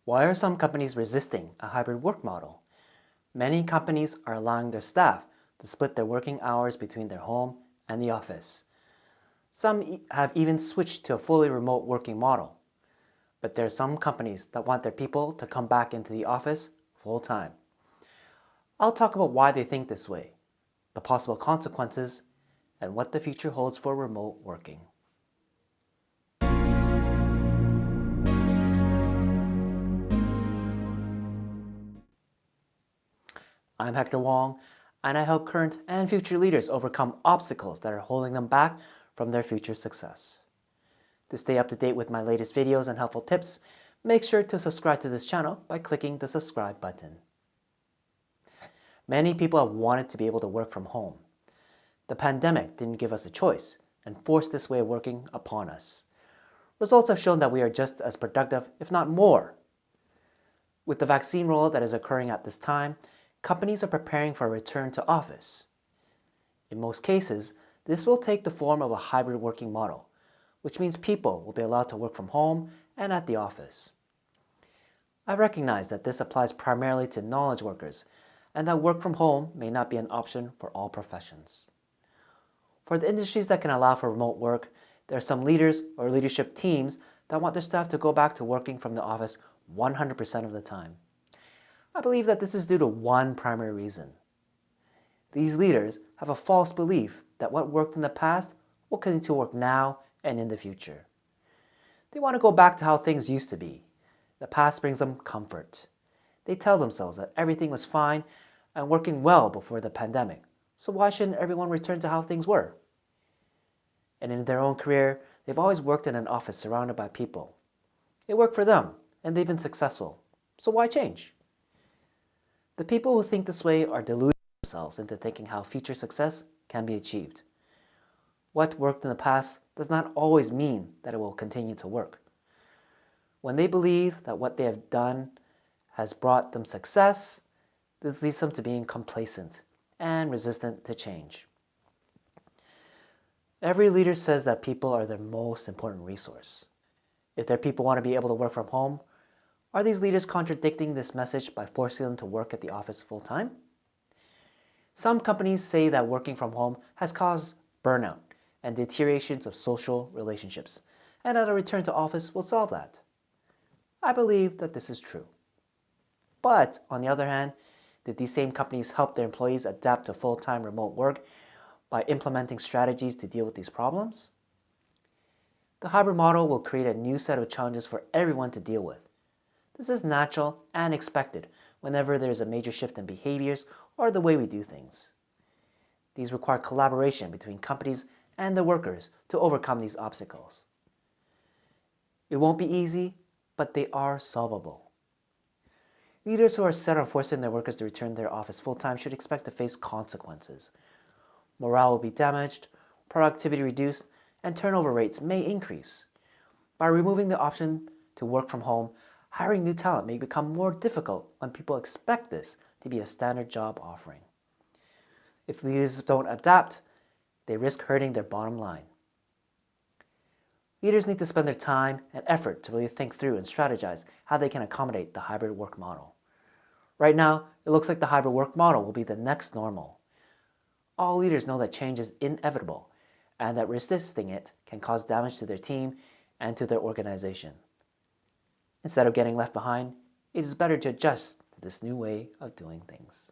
Why are some companies resisting a hybrid work model? Many companies are allowing their staff to split their working hours between their home and the office. Some have even switched to a fully remote working model. But there are some companies that want their people to come back into the office full time. I'll talk about why they think this way, the possible consequences, and what the future holds for remote working. I'm Hector Wong, and I help current and future leaders overcome obstacles that are holding them back from their future success. To stay up to date with my latest videos and helpful tips, make sure to subscribe to this channel by clicking the subscribe button. Many people have wanted to be able to work from home. The pandemic didn't give us a choice and forced this way of working upon us. Results have shown that we are just as productive, if not more. With the vaccine rollout that is occurring at this time, companies are preparing for a return to office. In most cases, this will take the form of a hybrid working model, which means people will be allowed to work from home and at the office. I recognize that this applies primarily to knowledge workers, and that work from home may not be an option for all professions. For the industries that can allow for remote work, there are some leaders or leadership teams that want their staff to go back to working from the office 100% of the time. I believe that this is due to one primary reason. These leaders have a false belief that what worked in the past will continue to work now and in the future. They want to go back to how things used to be. The past brings them comfort. They tell themselves that everything was fine and working well before the pandemic, so why shouldn't everyone return to how things were? And in their own career, they've always worked in an office surrounded by people. It worked for them, and they've been successful, so why change? The people who think this way are deluding themselves into thinking how future success can be achieved. What worked in the past does not always mean that it will continue to work. When they believe that what they have done has brought them success, this leads them to being complacent and resistant to change. Every leader says that people are their most important resource. If their people want to be able to work from home, are these leaders contradicting this message by forcing them to work at the office full time? Some companies say that working from home has caused burnout and deteriorations of social relationships, and that a return to office will solve that. I believe that this is true. But on the other hand, did these same companies help their employees adapt to full-time remote work by implementing strategies to deal with these problems? The hybrid model will create a new set of challenges for everyone to deal with. This is natural and expected whenever there is a major shift in behaviors or the way we do things. These require collaboration between companies and the workers to overcome these obstacles. It won't be easy, but they are solvable. Leaders who are set on forcing their workers to return to their office full-time should expect to face consequences. Morale will be damaged, productivity reduced, and turnover rates may increase. By removing the option to work from home, hiring new talent may become more difficult when people expect this to be a standard job offering. If leaders don't adapt, they risk hurting their bottom line. Leaders need to spend their time and effort to really think through and strategize how they can accommodate the hybrid work model. Right now, it looks like the hybrid work model will be the next normal. All leaders know that change is inevitable and that resisting it can cause damage to their team and to their organization. Instead of getting left behind, it is better to adjust to this new way of doing things.